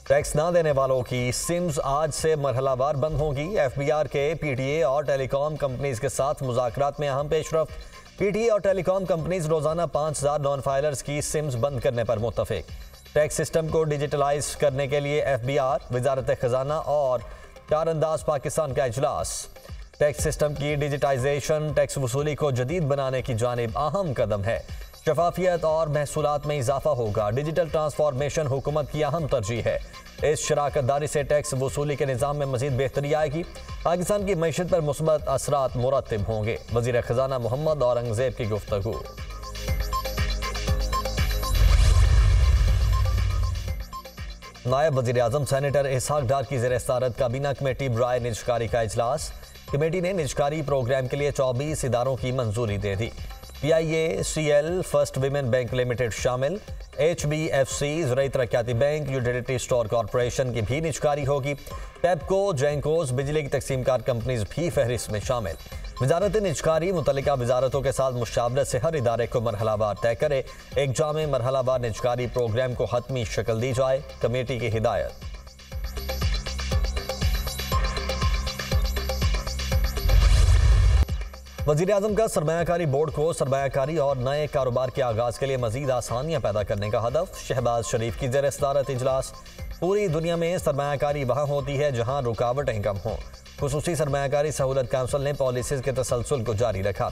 Tax ना देने वालों की सिम्स आज से मरहलावार बंद होंगी। एफबीआर के पीटीए और टेलीकॉम कंपनीज के साथ मुज़ाकरात में अहम पेशरफ्त। पीटीए और टेलीकॉम कंपनीज रोजाना 5000 नॉन फाइलर्स की सिम्स बंद करने पर मुत्तफिक। टैक्स सिस्टम को डिजिटलाइज करने के लिए एफबीआर, वजारत खजाना और कारअंदाज पाकिस्तान का इजलास। टैक्स सिस्टम की डिजिटाइजेशन टैक्स वसूली को जदीद बनाने की जानिब अहम कदम है। शफाफियत और महसूलात में इजाफा होगा। डिजिटल ट्रांसफॉर्मेशन हुकूमत की अहम तरजीह है। इस शराकत दारी से टैक्स वसूली के निज़ाम में मजीद बेहतरी आएगी। पाकिस्तान की मईशत पर मुस्बत असरात मुरतब होंगे। वज़ीर खजाना मोहम्मद औरंगजेब की गुफ्तगू। नायब वज़ीर आज़म सेनेटर इसहाक डार की ज़ेर सदारत काबीना कमेटी बराए निजकारी का इजलास। कमेटी ने निजकारी प्रोग्राम के लिए 24 इदारों की मंजूरी दे दी। PIACL, first women bank limited शामिल। HBFC, ज़राई तरक्याती बैंक, यूटिलिटी स्टोर कॉरपोरेशन की भी निजकारी होगी। पेप्को, जेंकोस, बिजली की तकसीमकार कंपनीज भी फहरिस्त में शामिल। वजारत निजकारी मुतल्लिका वजारतों के साथ मुशावरत से हर इदारे को मरहलावार तय करे। एक जामे मरहलावार निजकारी प्रोग्राम को हतमी शक्ल दी जाए, कमेटी की हिदायत। वज़ीर आज़म का सरमायाकारी बोर्ड को सरमायाकारी और नए कारोबार के आगाज के लिए मजीद आसानियां पैदा करने का हदफ। शहबाज शरीफ की ज़ेर सदारत इजलास। पूरी दुनिया में सरमायाकारी वहाँ होती है जहाँ रुकावटें कम हों। खुसूसी सरमायाकारी सहूलत काउंसिल ने पॉलिसीज़ के तसलसल को जारी रखा।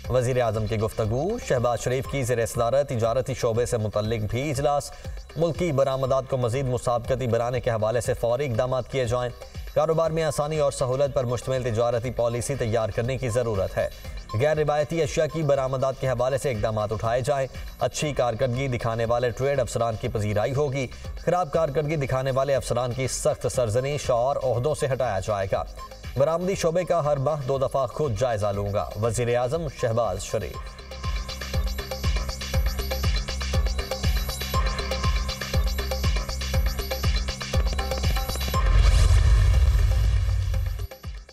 वज़ीर आज़म की गुफ्तगू। शहबाज शरीफ की ज़ेर सदारत तिजारती शोबे से मुतल्लिक भी इजलास। मुल्की बरामदात को मजीद मुसाबकती बनाने के हवाले से फौरी इक़दाम किए जाएँ। कारोबार में आसानी और सहूलत पर मुश्तमिल तिजारती पॉलिसी तैयार करने की ज़रूरत है। गैर रिवायती अशिया की बरामदात के हवाले से इक़दाम उठाए जाएँ। अच्छी कारकर्दगी दिखाने वाले ट्रेड अफसरान की पजीराई होगी। खराब कारकर्दगी दिखाने वाले अफसरान की सख्त सरजनीश और ओहदों से हटाया जाएगा। बरामदी शोबे का हर माह 2 दफ़ा खुद जायजा लूँगा। वज़ीर आज़म शहबाज शरीफ।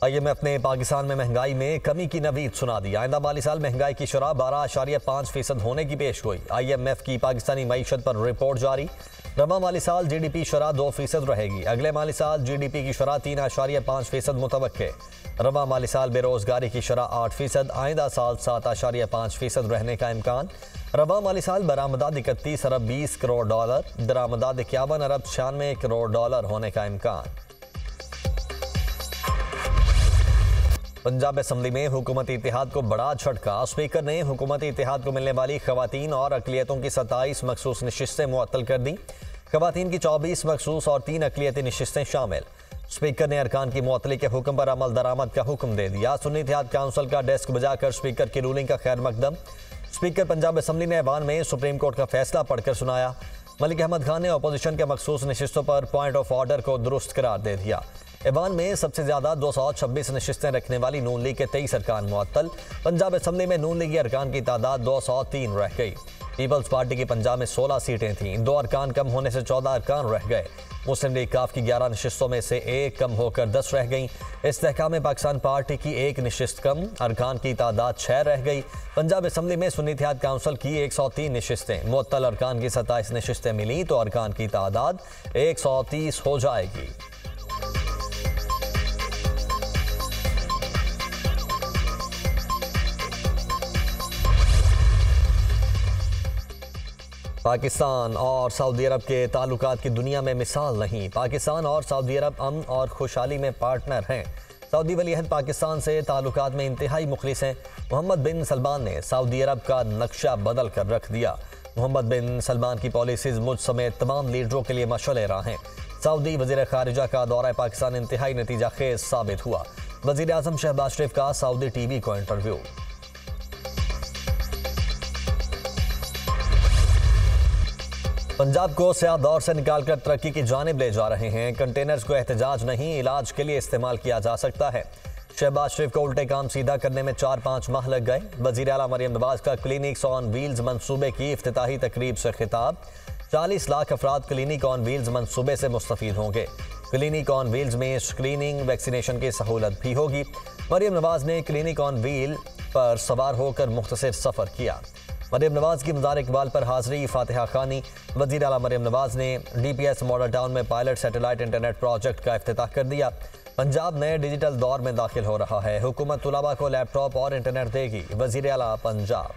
IMF ने पाकिस्तान में महंगाई में कमी की नवीद सुना दी। आइंदा माली साल महंगाई की शरह 12.5% होने की पेश गोई। IMF की पाकिस्तानी मईशत पर रिपोर्ट जारी। रवा माली साल GDP शरह 2% रहेगी। अगले माली साल GDP की शरह 3.5% मुतवक्के। रवा माली साल बेरोजगारी की शरह 8%, आइंदा साल 7.5% रहने का इम्कान। रवा माली साल बरामदात 31 अरब 20 करोड़ डॉलर, दरामदात 51 अरब 96 करोड़ डॉलर होने का इम्कान। पंजाब असम्बली में हुकूमती इत्तेहाद को बड़ा झटका। स्पीकर ने हुकूमती इत्तेहाद को मिलने वाली खवातीन और अक़लियतों की 27 मखसूस नशिस्तें मुअत्तल कर दी। खवातीन की 24 मखसूस और 3 अक़लियती नशिस्तें शामिल। स्पीकर ने अरकान की मुअत्तली के हुक्म पर अमल दरामद का हुक्म दे दिया। सुन्नी इत्तेहाद काउंसिल का डेस्क बजाकर स्पीकर की रूलिंग का खैर मकदम। स्पीकर पंजाब असम्बली ने ऐवान में सुप्रीम कोर्ट का फैसला पढ़कर सुनाया। मलिक अहमद खान ने अपोजिशन के मखसूस नशिस्तों पर पॉइंट ऑफ ऑर्डर को दुरुस्त करार दे दिया। ऐवान में सबसे ज्यादा 226 नशिस्तें रखने वाली नून लीग के 23 अरकान मुअत्तल। पंजाब असम्बली में नून लीगी अरकान की तादाद 203 रह गई। पीपल्स पार्टी की पंजाब में 16 सीटें थीं। 2 अरकान कम होने से 14 अरकान रह गए। मुस्लिम लीग काफ की 11 नशिस्तों में से 1 कम होकर 10 रह गई। इस्तेहकाम पाकिस्तान पार्टी की 1 नशिस्त कम, अरकान की तादाद 6 रह गई। पंजाब असम्बली में सुन्नी इत्तेहाद काउंसिल की 103 नशिस्तें, मुअत्तल अरकान की 27 नशिस्तें मिली तो अरकान की तादाद 130 हो जाएगी। पाकिस्तान और सऊदी अरब के ताल्लुकात की दुनिया में मिसाल नहीं। पाकिस्तान और सऊदी अरब अमन और खुशहाली में पार्टनर हैं। सऊदी वलीअहद पाकिस्तान से ताल्लुकात में इंतहाई मुखलिस हैं। मोहम्मद बिन सलमान ने सऊदी अरब का नक्शा बदल कर रख दिया। मोहम्मद बिन सलमान की पॉलिसीज मुझ समेत तमाम लीडरों के लिए मशअल राह हैं। सऊदी वज़ीर ख़ारिजा का दौरा पाकिस्तान इंतहाई नतीजा खेज साबित हुआ। वज़ीर आज़म शहबाज शरीफ का सऊदी TV को इंटरव्यू। पंजाब को स्याह दौर से निकालकर तरक्की की जानिब ले जा रहे हैं। कंटेनर्स को एहतजाज नहीं, इलाज के लिए इस्तेमाल किया जा सकता है। शहबाज शरीफ को उल्टे काम सीधा करने में 4-5 माह लग गए। वज़ीर आला मरियम नवाज का क्लिनिक्स ऑन व्हील्स मंसूबे की इफ्तिताही तकरीब से खिताब। 40 लाख अफराद क्लिनिक ऑन व्हील्स मंसूबे से मुस्तफीद होंगे। क्लिनिक ऑन व्हील्स में स्क्रीनिंग, वैक्सीनेशन की सहूलत भी होगी। मरियम नवाज ने क्लिनिक ऑन व्हील पर सवार होकर मुख्तसर सफ़र किया। मरियम नवाज की मज़ार इकबाल पर हाजिरी फातिहा खानी। वज़ीर आला मरियम नवाज ने DPS मॉडल टाउन में पायलट सैटेलाइट इंटरनेट प्रोजेक्ट का इफ्तिताह कर दिया। पंजाब नए डिजिटल दौर में दाखिल हो रहा है। हुकूमत तुलबा को लैपटॉप और इंटरनेट देगी। वज़ीर आला पंजाब।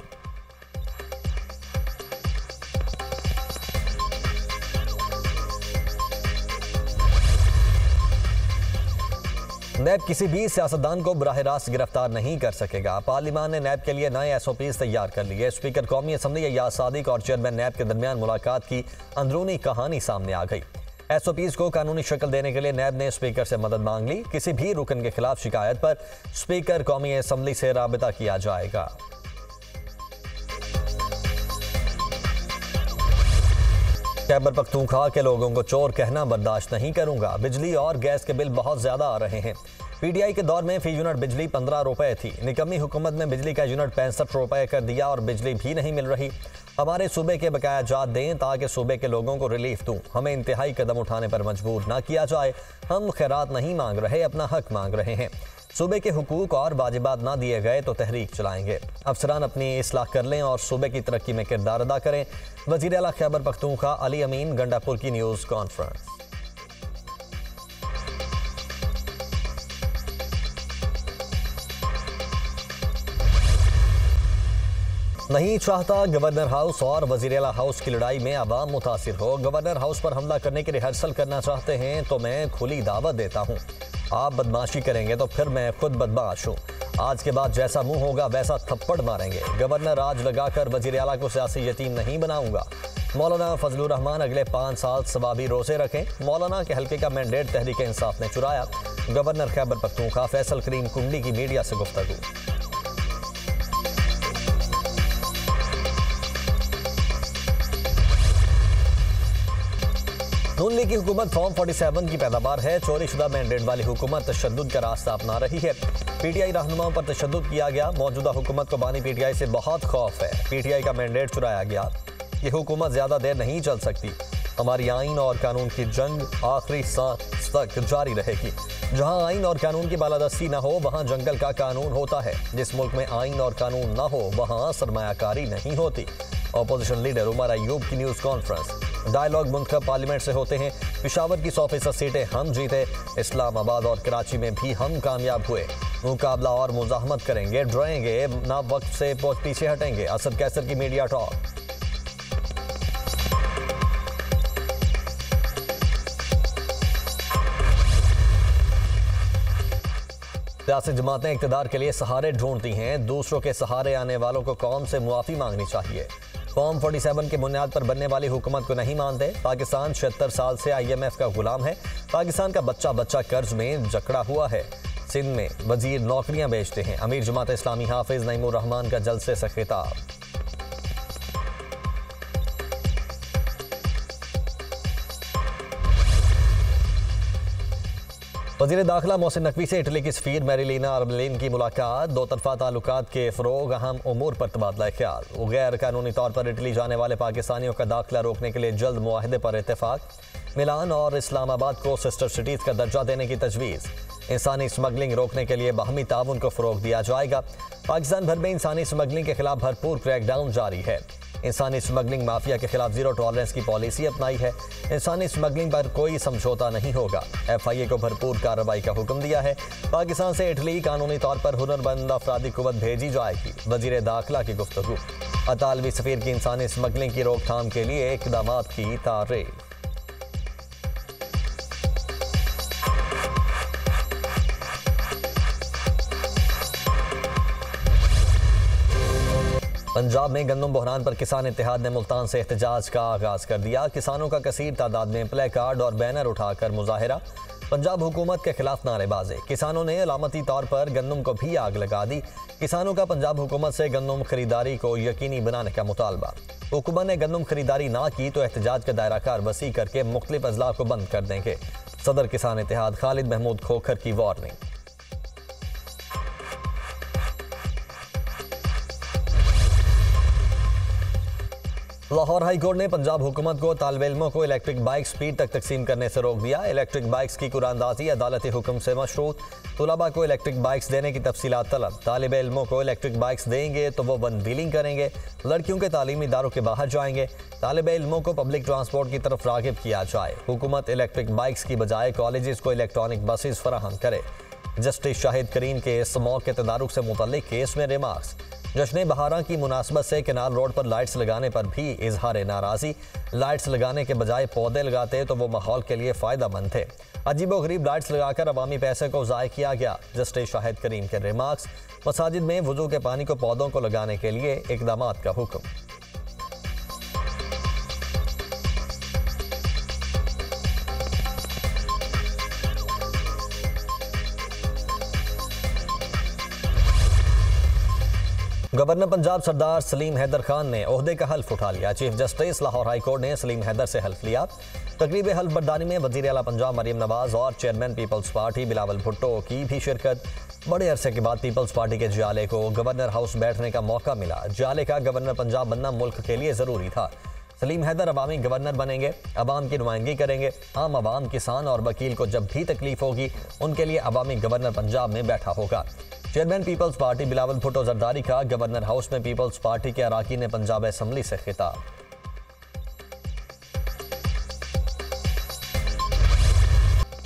नैब किसी भी सियासतदान को बराह रास्त गिरफ्तार नहीं कर सकेगा। पार्लियामान ने नैब के लिए नए SOPs तैयार कर लिए। स्पीकर कौमी असम्बली अय्याज सादिक और चेयरमैन नैब के दरमियान मुलाकात की अंदरूनी कहानी सामने आ गई। SOPs को कानूनी शक्ल देने के लिए नैब ने स्पीकर से मदद मांग ली। किसी भी रुकन के खिलाफ शिकायत पर स्पीकर कौमी असम्बली से राबिता किया जाएगा। खैबर पख्तूनख्वा के लोगों को चोर कहना बर्दाश्त नहीं करूंगा। बिजली और गैस के बिल बहुत ज्यादा आ रहे हैं। PTI के दौर में फी यूनिट बिजली 15 रुपए थी। निकम्मी हुकूमत में बिजली का यूनिट 65 रुपए कर दिया और बिजली भी नहीं मिल रही। हमारे सूबे के बकाया जात दें ताकि सूबे के लोगों को रिलीफ दूं। हमें इंतहाई कदम उठाने पर मजबूर ना किया जाए। हम खैरात नहीं मांग रहे, अपना हक मांग रहे हैं। सूबे के हुकूक और वाजिबात ना दिए गए तो तहरीक चलाएंगे। अफसरान अपनी इस्लाह कर लें और सूबे की तरक्की में किरदार अदा करें। वज़ीर आला खैबर पख्तूनख्वा अली अमीन गंडापुर की न्यूज़ कॉन्फ्रेंस। नहीं चाहता गवर्नर हाउस और वज़ीर आला हाउस की लड़ाई में आवाम मुतासिर हो। गवर्नर हाउस पर हमला करने की रिहर्सल करना चाहते हैं तो मैं खुली दावत देता हूँ। आप बदमाशी करेंगे तो फिर मैं खुद बदमाश हूँ। आज के बाद जैसा मुंह होगा वैसा थप्पड़ मारेंगे। गवर्नर राज लगाकर वज़ीर आला को सियासी यतीम नहीं बनाऊंगा। मौलाना फजलुर रहमान अगले 5 साल सवाबी रोजे रखें। मौलाना के हल्के का मैंडेट तहरीक इंसाफ ने चुराया। गवर्नर खैबर पख्तूनख्वा फैसल करीम कुंडली की मीडिया से गुफ्तगू। नून लीग की हुकूमत फॉर्म 47 की पैदावार है। चोरी शुदा मैंडेट वाली हुकूमत तशद्दुद का रास्ता अपना रही है। PTI रहनुमाओं पर तशद्दुद किया गया। मौजूदा हुकूमत को बानी PTI से बहुत खौफ है। PTI का मैंडेट चुराया गया। ये हुकूमत ज्यादा देर नहीं चल सकती। हमारी आइन और कानून की जंग आखिरी सांस तक जारी रहेगी। जहां आइन और कानून की बालादस्ती न हो वहां जंगल का कानून होता है। जिस मुल्क में आइन और कानून न हो वहां सरमायाकारी नहीं होती। अपोजिशन लीडर उमर अयूब की न्यूज़ कॉन्फ्रेंस। डायलॉग मुंतखब पार्लियामेंट से होते हैं। पेशावर की 100% सीटें हम जीते। इस्लामाबाद और कराची में भी हम कामयाब हुए। मुकाबला और मुजाहमत करेंगे, डराएंगे ना, वक्त से पीछे हटेंगे। असद कैसर की मीडिया टॉक। सियासी जमातें इक़्तिदार के लिए सहारे ढूंढती हैं। दूसरों के सहारे आने वालों को कौम से मुआफ़ी मांगनी चाहिए। फॉर्म 47 की बुनियाद पर बनने वाली हुकूमत को नहीं मानते। पाकिस्तान 76 साल से IMF का गुलाम है। पाकिस्तान का बच्चा बच्चा कर्ज में जकड़ा हुआ है। सिंध में वजीर नौकरियां बेचते हैं। अमीर जमात इस्लामी हाफिज नईमुर रहमान का जलसे से खिताब। वज़ीर दाखिला मोहसिन नकवी से इटली की सफ़ीर मैरिलीना आर्मेलिन की मुलाकात। दो तरफा ताल्लुकात के फ़रोग़, अहम उमूर पर तबादला ख्याल। गैर कानूनी तौर पर इटली जाने वाले पाकिस्तानियों का दाखिला रोकने के लिए जल्द मुआहदे पर इत्तेफाक। मिलान और इस्लामाबाद को सिस्टर सिटीज़ का दर्जा देने की तजवीज़। इंसानी स्मगलिंग रोकने के लिए बाहमी ताउन को फ़रोग़ दिया जाएगा। पाकिस्तान भर में इंसानी स्मगलिंग के खिलाफ भरपूर क्रैकडाउन जारी है। इंसानी स्मगलिंग माफिया के खिलाफ जीरो टॉलरेंस की पॉलिसी अपनाई है। इंसानी स्मगलिंग पर कोई समझौता नहीं होगा। FIA को भरपूर कार्रवाई का हुक्म दिया है। पाकिस्तान से इटली कानूनी तौर पर हुनरमंद अफरादी कुव्वत भेजी जाएगी। वजीर दाखिला की गुफ्तगू। अतालवी सफीर की इंसानी स्मगलिंग की रोकथाम के लिए इक़दामात की तारीफ। पंजाब में गंदम बहरान पर किसान इत्तेहाद ने मुल्तान से एहतजाज का आगाज कर दिया। किसानों का कसीर तादाद में प्ले कार्ड और बैनर उठाकर मुजाहिरा। पंजाब हुकूमत के खिलाफ नारेबाजी। किसानों ने अलामती तौर पर गंदम को भी आग लगा दी। किसानों का पंजाब हुकूमत से गंदम खरीदारी को यकीनी बनाने का मुतालबा। हुकूमत ने गंदम खरीदारी ना की तो एहतजाज का दायरा कार वसी करके मुख्तलिफ अजला को बंद कर देंगे। सदर किसान इत्तेहाद खालिद महमूद खोखर की वार्निंग। लाहौर हाई कोर्ट ने पंजाब हुकूमत को तालिब इल्मों को इलेक्ट्रिक बाइक स्पीड तक तकसीम करने से रोक दिया। इलेक्ट्रिक बाइक्स की कुरानदाजी अदालती हुक्म से मशरूत। तुलबा को इलेक्ट्रिक बाइक्स देने की तफसीलात तलब। तालिब इल्मों को इलेक्ट्रिक बाइक्स देंगे तो वो वन व्हीलिंग करेंगे, लड़कियों के तालीमी इदारों के बाहर जाएंगे। तालिब इल्मों को पब्लिक ट्रांसपोर्ट की तरफ रागिब किया जाए। हुकूमत इलेक्ट्रिक बाइक्स की बजाय कॉलेजेस को इलेक्ट्रॉनिक बसेस फराहम करे। जस्टिस शाहिद करीम के इस मौके तदारुक से मुतल्लिक केस में रिमार्क्स। जश्न बहारा की मुनासबत से केनाल रोड पर लाइट्स लगाने पर भी इजहार नाराजी। लाइट्स लगाने के बजाय पौधे लगाते तो वो माहौल के लिए फ़ायदेमंद थे। अजीबो गरीब लाइट्स लगाकर अवामी पैसे को ज़ाय किया गया। जस्टिस शाहिद करीम के रिमार्क्स। मसाजिद में वुजू के पानी को पौधों को लगाने के लिए इकदामात का हुक्म। गवर्नर पंजाब सरदार सलीम हैदर खान ने ओहदे का हल्फ उठा लिया। Chief justice Lahore high court ने सलीम हैदर से हल्फ लिया। तकरीब हल्फ बर्दानी में वजीर आला पंजाब मरियम नवाज और chairman People's Party Bilawal Bhutto की भी शिरकत। बड़े अरसे के बाद पीपल्स पार्टी के जियाले को गवर्नर हाउस बैठने का मौका मिला। जियाले का गवर्नर पंजाब बनना मुल्क के लिए ज़रूरी था। सलीम हैदर अवामी गवर्नर बनेंगे, अवाम की नुमाइंदगी करेंगे। आम अवाम, किसान और वकील को जब भी तकलीफ होगी उनके लिए अवामी गवर्नर पंजाब में बैठा होगा। Chairman People's Party Bilawal Bhutto Zardari का गवर्नर हाउस में पीपल्स पार्टी के अराकीन पंजाब असम्बली से खिताब।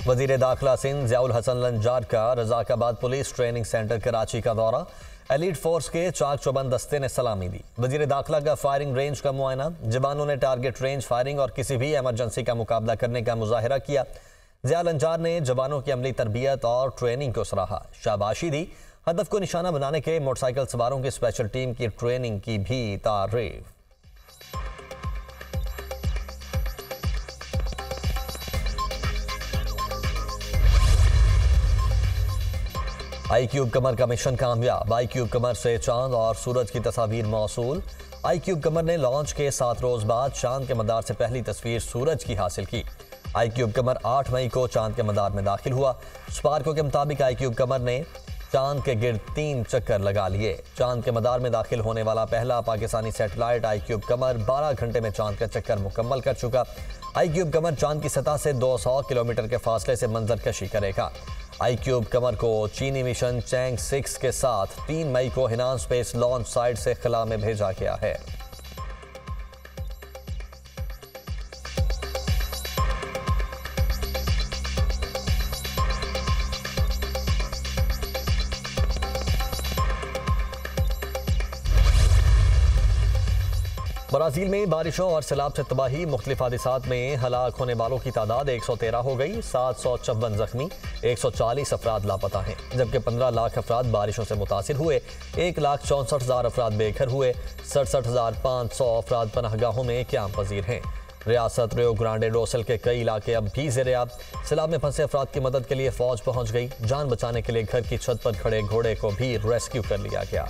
वजीर दाखिला सिंध ज़ियाउल हसन लंजार का रज़ाकाबाद पुलिस ट्रेनिंग सेंटर कराची का दौरा। एलीट फोर्स के चाक चौबंद दस्ते ने सलामी दी। वजीर दाखिला का फायरिंग रेंज का मुआयना। जवानों ने टारगेट रेंज फायरिंग और किसी भी एमरजेंसी का मुकाबला करने का मुजाहिरा किया। ज़िया लंजार ने जवानों की अमली तरबियत और ट्रेनिंग को सराहा, शाबाशी दी। हदफ को निशाना बनाने के मोटरसाइकिल सवारों की स्पेशल टीम की ट्रेनिंग की भी तारीफ। iCube कमर का मिशन कामयाब। iCube कमर से चांद और सूरज की तस्वीर मौसूल। iCube कमर ने लॉन्च के 7 रोज बाद चांद के मदार से पहली तस्वीर सूरज की हासिल की। iCube कमर 8 मई को चांद के मदार में दाखिल हुआ। स्पार्को के मुताबिक iCube कमर ने चांद के गिर्द 3 चक्कर लगा लिए। चांद के मदार में दाखिल होने वाला पहला पाकिस्तानी सैटेलाइट iCube कमर 12 घंटे में चांद का चक्कर मुकम्मल कर चुका। iCube कमर चांद की सतह से 200 किलोमीटर के फासले से मंजरकशी करेगा। iCube कमर को चीनी मिशन चैंग 6 के साथ 3 मई को हिनान स्पेस लॉन्च साइट से खला में भेजा गया है। ब्राज़ील में बारिशों और सैलाब से तबाही। मुख्तलिफ हादिसात में हलाक होने वालों की तादाद 113 हो गई। 754 जख्मी, 140 अफराद लापता हैं, जबकि 15 लाख अफराद बारिशों से मुतासिर हुए। 1,64,000 अफराद बेघर हुए। 67,500 अफराद पनाहगाहों में क़याम पजीर हैं। रियासत रियो ग्रांडे डो सुल के कई इलाके अब भी ज़ेर-ए-आब। सैलाब में फंसे अफराद की मदद के लिए फौज पहुंच गई। जान बचाने के लिए घर की छत पर खड़े घोड़े को भी रेस्क्यू कर लिया गया।